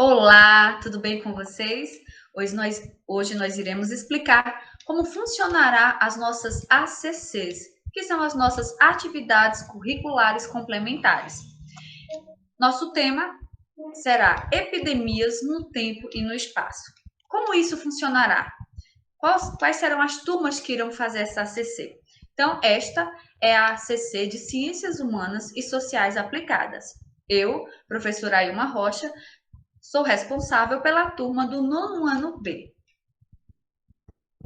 Olá, tudo bem com vocês? Hoje nós iremos explicar como funcionará as nossas ACCs, que são as nossas atividades curriculares complementares. Nosso tema será epidemias no tempo e no espaço. Como isso funcionará? Quais serão as turmas que irão fazer essa ACC? Então, esta é a ACC de Ciências Humanas e Sociais Aplicadas. Eu, professora Ailma Rocha, sou responsável pela turma do nono ano B.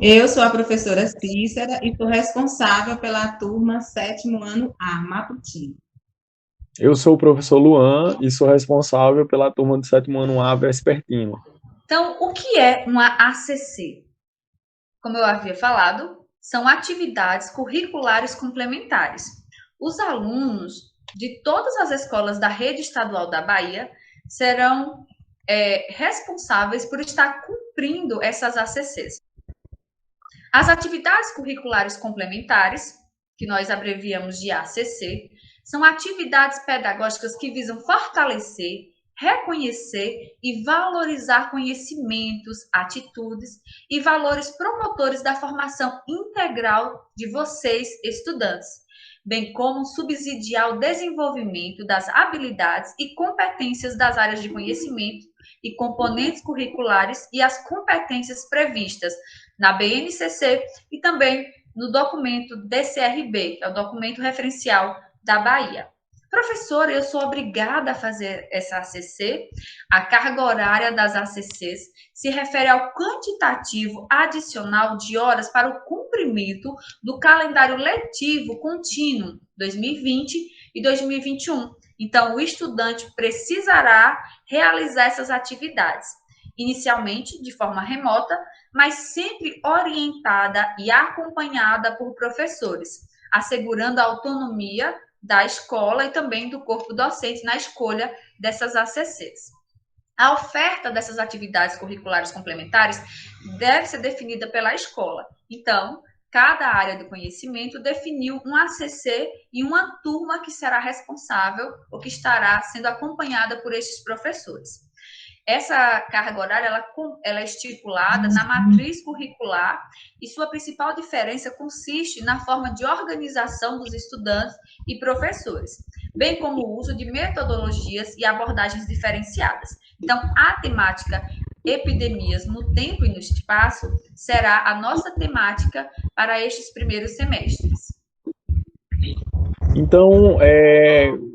Eu sou a professora Cícera e sou responsável pela turma sétimo ano A, Matutinho. Eu sou o professor Luan e sou responsável pela turma do sétimo ano A, Vespertino. Então, o que é uma ACC? Como eu havia falado, são atividades curriculares complementares. Os alunos de todas as escolas da rede estadual da Bahia serão responsáveis por estar cumprindo essas ACCs. As atividades curriculares complementares, que nós abreviamos de ACC, são atividades pedagógicas que visam fortalecer, reconhecer e valorizar conhecimentos, atitudes e valores promotores da formação integral de vocês, estudantes, bem como subsidiar o desenvolvimento das habilidades e competências das áreas de conhecimento e componentes curriculares e as competências previstas na BNCC e também no documento DCRB, que é o documento referencial da Bahia. Professora, eu sou obrigada a fazer essa ACC. A carga horária das ACCs se refere ao quantitativo adicional de horas para o cumprimento do calendário letivo contínuo 2020 e 2021. Então, o estudante precisará realizar essas atividades, inicialmente de forma remota, mas sempre orientada e acompanhada por professores, assegurando a autonomia da escola e também do corpo docente na escolha dessas ACCs. A oferta dessas atividades curriculares complementares deve ser definida pela escola. Então, cada área do conhecimento definiu um ACC e uma turma que será responsável ou que estará sendo acompanhada por estes professores. Essa carga horária ela é estipulada na matriz curricular e sua principal diferença consiste na forma de organização dos estudantes e professores, bem como o uso de metodologias e abordagens diferenciadas. Então, a temática epidemias no tempo e no espaço será a nossa temática para estes primeiros semestres. Então,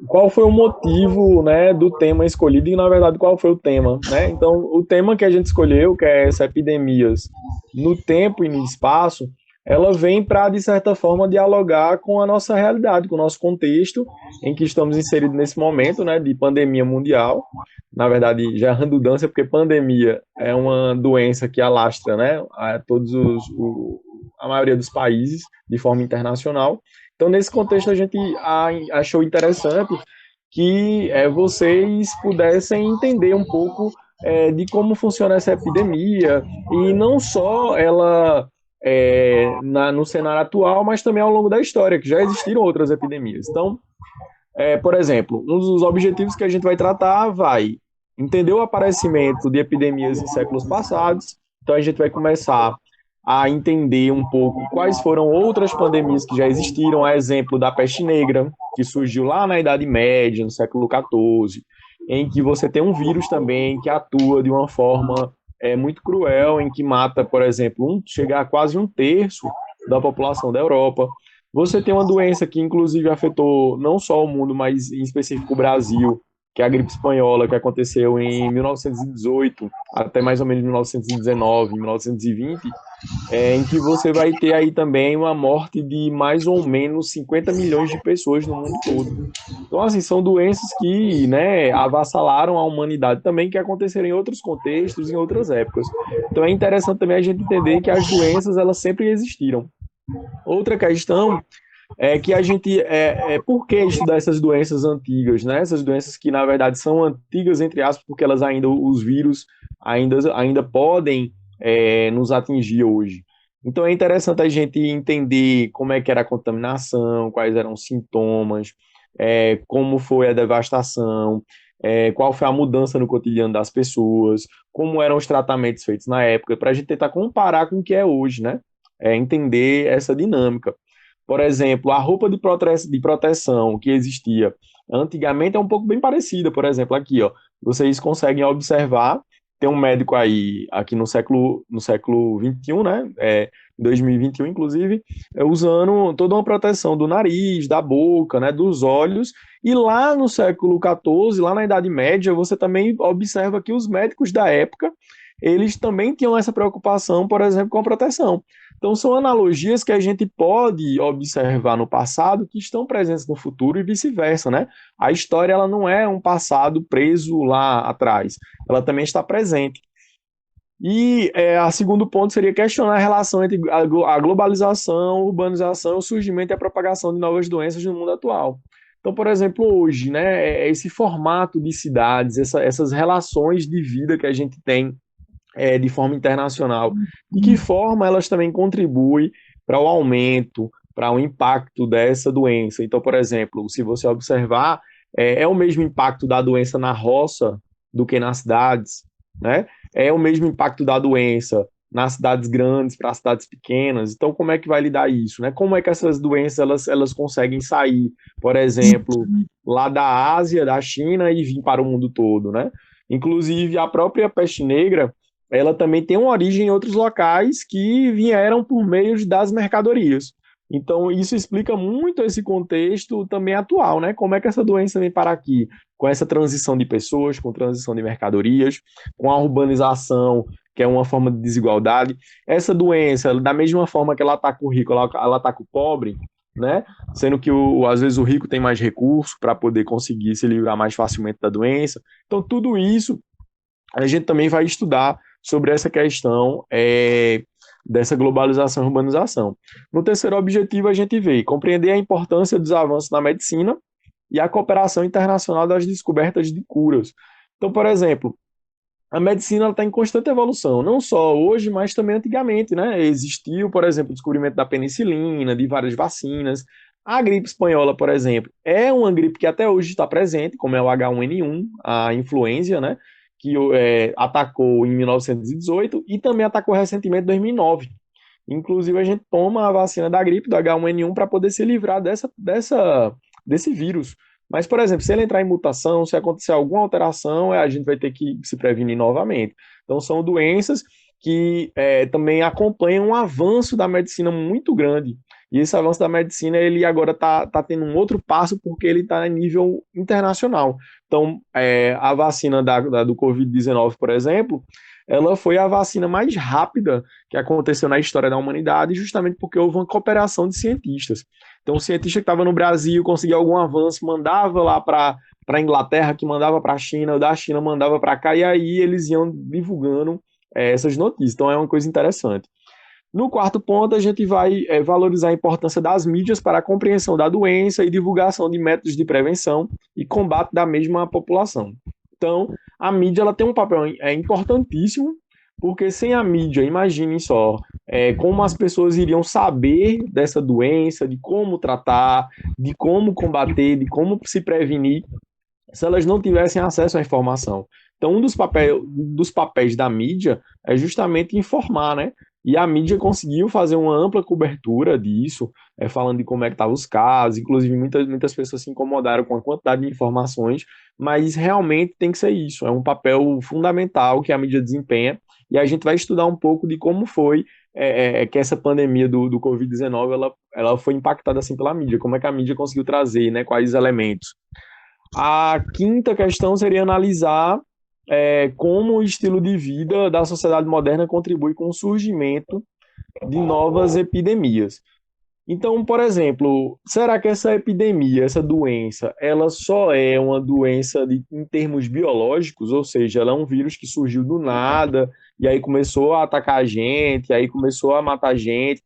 qual foi o motivo, né, do tema escolhido e, na verdade, qual foi o tema, né? Então, o tema que a gente escolheu, que é essa epidemias no tempo e no espaço, ela vem para, de certa forma, dialogar com a nossa realidade, com o nosso contexto em que estamos inseridos nesse momento, né, de pandemia mundial. Na verdade, já é redundância, porque pandemia é uma doença que alastra, né, a maioria dos países de forma internacional. Então, nesse contexto, a gente achou interessante que vocês pudessem entender um pouco de como funciona essa epidemia, e não só ela no cenário atual, mas também ao longo da história, que já existiram outras epidemias. Então, por exemplo, um dos objetivos que a gente vai tratar vai entender o aparecimento de epidemias em séculos passados. Então, a gente vai começar a entender um pouco quais foram outras pandemias que já existiram, a exemplo da peste negra, que surgiu lá na Idade Média, no século XIV, em que você tem um vírus também que atua de uma forma muito cruel, em que mata, por exemplo, chega a quase um terço da população da Europa. Você tem uma doença que, inclusive, afetou não só o mundo, mas em específico o Brasil, que é a gripe espanhola, que aconteceu em 1918 até mais ou menos 1919, 1920, em que você vai ter aí também uma morte de mais ou menos 50 milhões de pessoas no mundo todo. Então, assim, são doenças que, né, avassalaram a humanidade também, que aconteceram em outros contextos, em outras épocas. Então, é interessante também a gente entender que as doenças, elas sempre existiram. Outra questão é que a gente por que estudar essas doenças antigas, né? Essas doenças que na verdade são antigas entre aspas, porque elas ainda os vírus ainda podem nos atingir hoje. Então é interessante a gente entender como é que era a contaminação, quais eram os sintomas, como foi a devastação, qual foi a mudança no cotidiano das pessoas, como eram os tratamentos feitos na época, para a gente tentar comparar com o que é hoje, né? Entender essa dinâmica. Por exemplo, a roupa de proteção que existia antigamente é um pouco bem parecida. Por exemplo, aqui, ó, vocês conseguem observar, tem um médico aí, aqui no século XXI, né? 2021, inclusive, usando toda uma proteção do nariz, da boca, né, dos olhos. E lá no século XIV, lá na Idade Média, você também observa que os médicos da época, eles também tinham essa preocupação, por exemplo, com a proteção. Então, são analogias que a gente pode observar no passado que estão presentes no futuro e vice-versa, né? A história, ela não é um passado preso lá atrás, ela também está presente. E a segundo ponto seria questionar a relação entre a globalização, a urbanização, o surgimento e a propagação de novas doenças no mundo atual. Então, por exemplo, hoje, né, esse formato de cidades, essas relações de vida que a gente tem de forma internacional, de que forma elas também contribuem para o aumento, para o impacto dessa doença. Então, por exemplo, se você observar, é o mesmo impacto da doença na roça do que nas cidades, né? É o mesmo impacto da doença nas cidades grandes para as cidades pequenas. Então, como é que vai lidar isso, né? Como é que essas doenças elas conseguem sair, por exemplo, lá da Ásia, da China e vir para o mundo todo, né? Inclusive, a própria peste negra, ela também tem uma origem em outros locais que vieram por meio das mercadorias. Então, isso explica muito esse contexto também atual, né? Como é que essa doença vem para aqui? Com essa transição de pessoas, com transição de mercadorias, com a urbanização, que é uma forma de desigualdade. Essa doença, da mesma forma que ela ataca o rico, ela ataca o pobre, né? Sendo que às vezes o rico tem mais recursos para poder conseguir se livrar mais facilmente da doença. Então, tudo isso a gente também vai estudar sobre essa questão dessa globalização e urbanização. No terceiro objetivo, a gente vê compreender a importância dos avanços na medicina e a cooperação internacional das descobertas de curas. Então, por exemplo, a medicina está em constante evolução, não só hoje, mas também antigamente, né? Existiu, por exemplo, o descobrimento da penicilina, de várias vacinas. A gripe espanhola, por exemplo, é uma gripe que até hoje está presente, como é o H1N1, a influenza, né? Que atacou em 1918 e também atacou recentemente em 2009. Inclusive, a gente toma a vacina da gripe, do H1N1, para poder se livrar desse vírus. Mas, por exemplo, se ele entrar em mutação, se acontecer alguma alteração, a gente vai ter que se prevenir novamente. Então, são doenças que também acompanham um avanço da medicina muito grande. E esse avanço da medicina, ele agora está tendo um outro passo porque ele está em nível internacional. Então, a vacina do Covid-19, por exemplo, ela foi a vacina mais rápida que aconteceu na história da humanidade, justamente porque houve uma cooperação de cientistas. Então, o cientista que estava no Brasil conseguia algum avanço, mandava lá para a Inglaterra, que mandava para a China, o da China mandava para cá, e aí eles iam divulgando essas notícias. Então, é uma coisa interessante. No quarto ponto, a gente vai valorizar a importância das mídias para a compreensão da doença e divulgação de métodos de prevenção e combate da mesma população. Então, a mídia ela tem um papel importantíssimo, porque sem a mídia, imaginem só, como as pessoas iriam saber dessa doença, de como tratar, de como combater, de como se prevenir, se elas não tivessem acesso à informação. Então, um dos papéis da mídia é justamente informar, né? E a mídia conseguiu fazer uma ampla cobertura disso, falando de como é que estavam os casos, inclusive muitas pessoas se incomodaram com a quantidade de informações, mas realmente tem que ser isso, é um papel fundamental que a mídia desempenha, e a gente vai estudar um pouco de como foi que essa pandemia do Covid-19 ela foi impactada assim pela mídia, como é que a mídia conseguiu trazer, né, quais elementos. A quinta questão seria analisar como o estilo de vida da sociedade moderna contribui com o surgimento de novas epidemias. Então, por exemplo, será que essa epidemia, essa doença, ela só é uma doença em termos biológicos, ou seja, ela é um vírus que surgiu do nada e aí começou a atacar a gente, aí começou a matar a gente?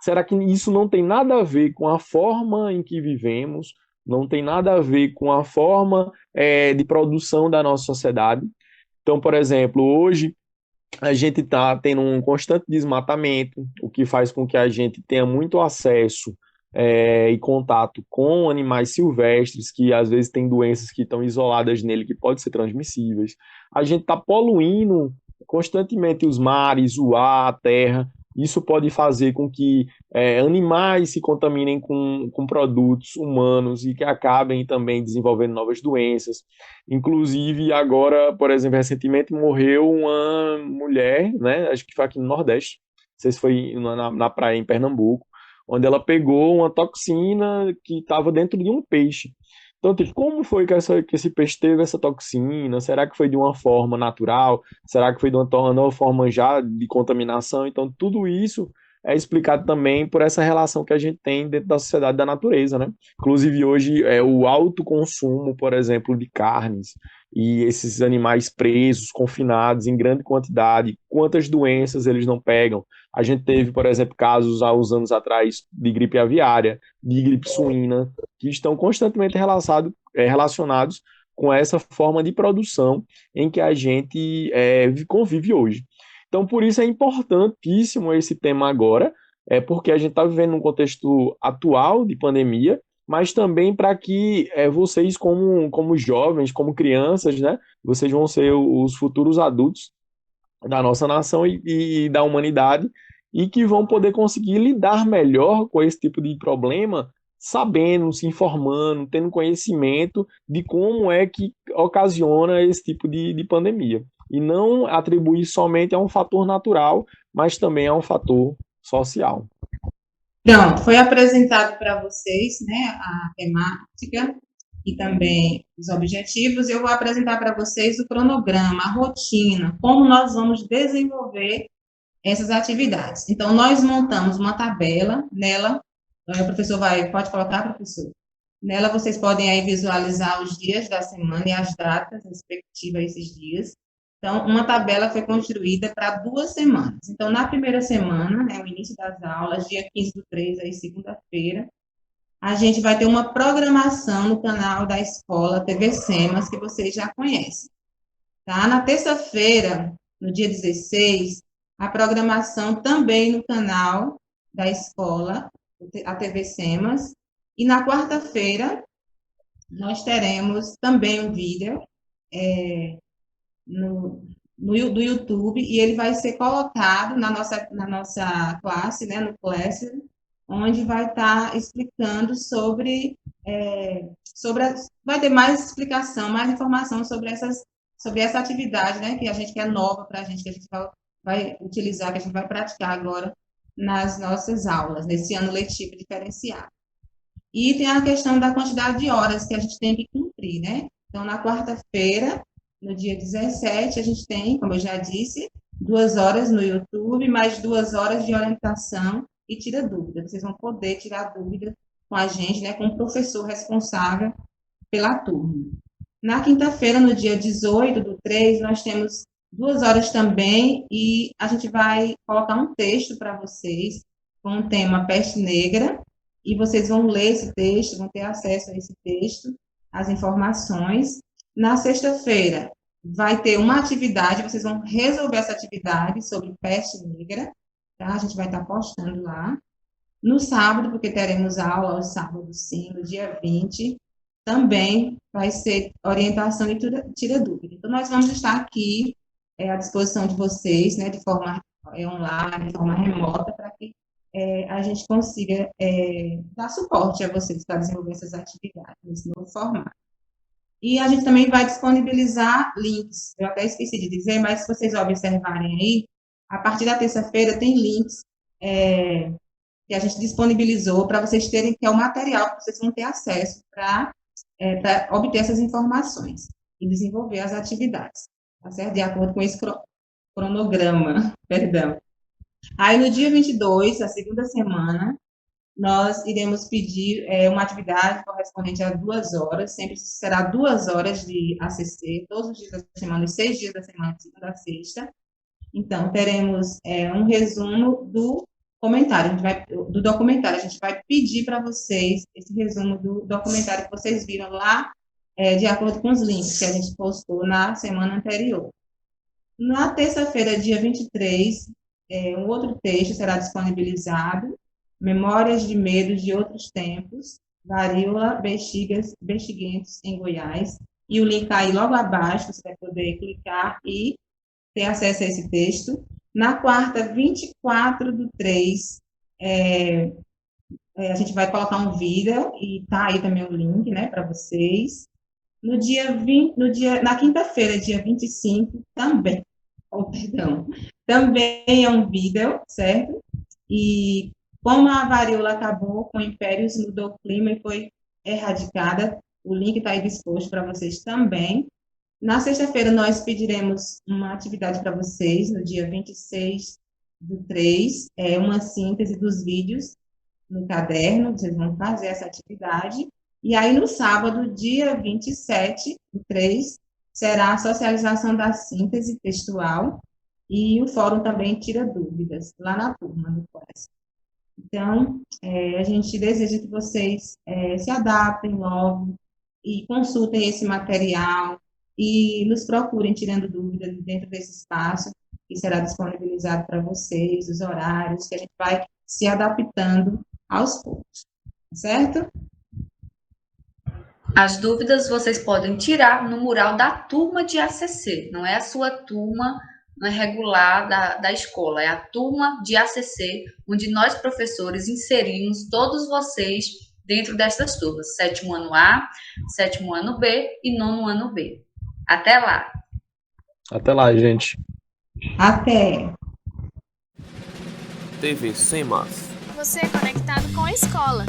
Será que isso não tem nada a ver com a forma em que vivemos, não tem nada a ver com a forma de produção da nossa sociedade? Então, por exemplo, hoje a gente está tendo um constante desmatamento, o que faz com que a gente tenha muito acesso e contato com animais silvestres, que às vezes tem doenças que estão isoladas nele, que podem ser transmissíveis. A gente está poluindo constantemente os mares, o ar, a terra. Isso pode fazer com que animais se contaminem com produtos humanos e que acabem também desenvolvendo novas doenças. Inclusive, agora, por exemplo, recentemente morreu uma mulher, né? Acho que foi aqui no Nordeste, não sei se foi na praia em Pernambuco, onde ela pegou uma toxina que estava dentro de um peixe. Então, tipo, como foi que esse peixe teve essa toxina? Será que foi de uma forma natural? Será que foi de uma forma já de contaminação? Então, tudo isso é explicado também por essa relação que a gente tem dentro da sociedade da natureza, né? Inclusive, hoje, o alto consumo, por exemplo, de carnes e esses animais presos, confinados em grande quantidade, quantas doenças eles não pegam? A gente teve, por exemplo, casos há uns anos atrás de gripe aviária, de gripe suína, que estão constantemente relacionados com essa forma de produção em que a gente convive hoje. Então, por isso é importantíssimo esse tema agora, porque a gente está vivendo um contexto atual de pandemia, mas também para que vocês, como jovens, como crianças, né, vocês vão ser os futuros adultos da nossa nação e da humanidade, e que vão poder conseguir lidar melhor com esse tipo de problema, sabendo, se informando, tendo conhecimento de como é que ocasiona esse tipo de pandemia. E não atribuir somente a um fator natural, mas também a um fator social. Pronto, foi apresentado para vocês, né, a temática e também os objetivos. Eu vou apresentar para vocês o cronograma, a rotina, como nós vamos desenvolver essas atividades. Então, nós montamos uma tabela, nela, o professor pode colocar, professor? Nela vocês podem aí visualizar os dias da semana e as datas respectivas a esses dias. Então, uma tabela foi construída para 2 semanas. Então, na primeira semana, o início das aulas, dia 15/3, aí segunda-feira, a gente vai ter uma programação no canal da escola TV Semas, que vocês já conhecem. Tá? Na terça-feira, no dia 16, a programação também no canal da escola, a TV Semas. E na quarta-feira, nós teremos também um vídeo do YouTube, e ele vai ser colocado na nossa classe, né, no Classroom, onde vai estar explicando vai ter mais explicação, mais informação sobre essa atividade, né, que a gente, que é nova para a gente, que a gente vai utilizar, que a gente vai praticar agora nas nossas aulas, nesse ano letivo diferenciado. E tem a questão da quantidade de horas que a gente tem que cumprir, né? Então, na quarta-feira, no dia 17, a gente tem, como eu já disse, 2 horas no YouTube, mais 2 horas de orientação e tira dúvida. Vocês vão poder tirar dúvida com a gente, né, com o professor responsável pela turma. Na quinta-feira, no dia 18/3, nós temos 2 horas também, e a gente vai colocar um texto para vocês com o tema Peste Negra, e vocês vão ler esse texto, vão ter acesso a esse texto, as informações. Na sexta-feira, vai ter uma atividade, vocês vão resolver essa atividade sobre peste negra, tá? A gente vai estar postando lá. No sábado, porque teremos aula aos sábados, sim, no dia 20, também vai ser orientação e tira dúvida. Então, nós vamos estar aqui à disposição de vocês, né, de forma online, de forma remota, para que a gente consiga dar suporte a vocês para desenvolver essas atividades nesse novo formato. E a gente também vai disponibilizar links. Eu até esqueci de dizer, mas se vocês observarem aí, a partir da terça-feira tem links que a gente disponibilizou para vocês terem, que é o material que vocês vão ter acesso para obter essas informações e desenvolver as atividades, tá certo? De acordo com esse cronograma, perdão. Aí, no dia 22, a segunda semana, nós iremos pedir uma atividade correspondente a 2 horas, sempre será 2 horas de ACC, todos os dias da semana, os 6 dias da semana, de segunda a sexta. Então, teremos um resumo do documentário. A gente vai pedir para vocês esse resumo do documentário que vocês viram lá, de acordo com os links que a gente postou na semana anterior. Na terça-feira, dia 23, um outro texto será disponibilizado, Memórias de Medos de Outros Tempos, Varíola, Bexiguentos em Goiás. E o link está aí logo abaixo, você vai poder clicar e ter acesso a esse texto. Na quarta, 24/3, a gente vai colocar um vídeo e tá aí também o link, né, para vocês. Na quinta-feira, dia 25, também, também é um vídeo, certo? E como a varíola acabou com impérios, mudou o clima e foi erradicada, o link está aí disposto para vocês também. Na sexta-feira, nós pediremos uma atividade para vocês, no dia 26/3, uma síntese dos vídeos no caderno, vocês vão fazer essa atividade. E aí, no sábado, dia 27/3, será a socialização da síntese textual e o fórum também tira dúvidas, lá na turma do Quest. Então, a gente deseja que vocês se adaptem logo e consultem esse material e nos procurem tirando dúvidas dentro desse espaço que será disponibilizado para vocês, os horários, que a gente vai se adaptando aos poucos, certo? As dúvidas vocês podem tirar no mural da turma de ACC, não é a sua turma regular da escola, é a turma de ACC, onde nós, professores, inserimos todos vocês dentro destas turmas, 7º ano A, 7º ano B e 9º ano B. Até lá! Até lá, gente. Até! TV Sem Mas. Você é conectado com a escola.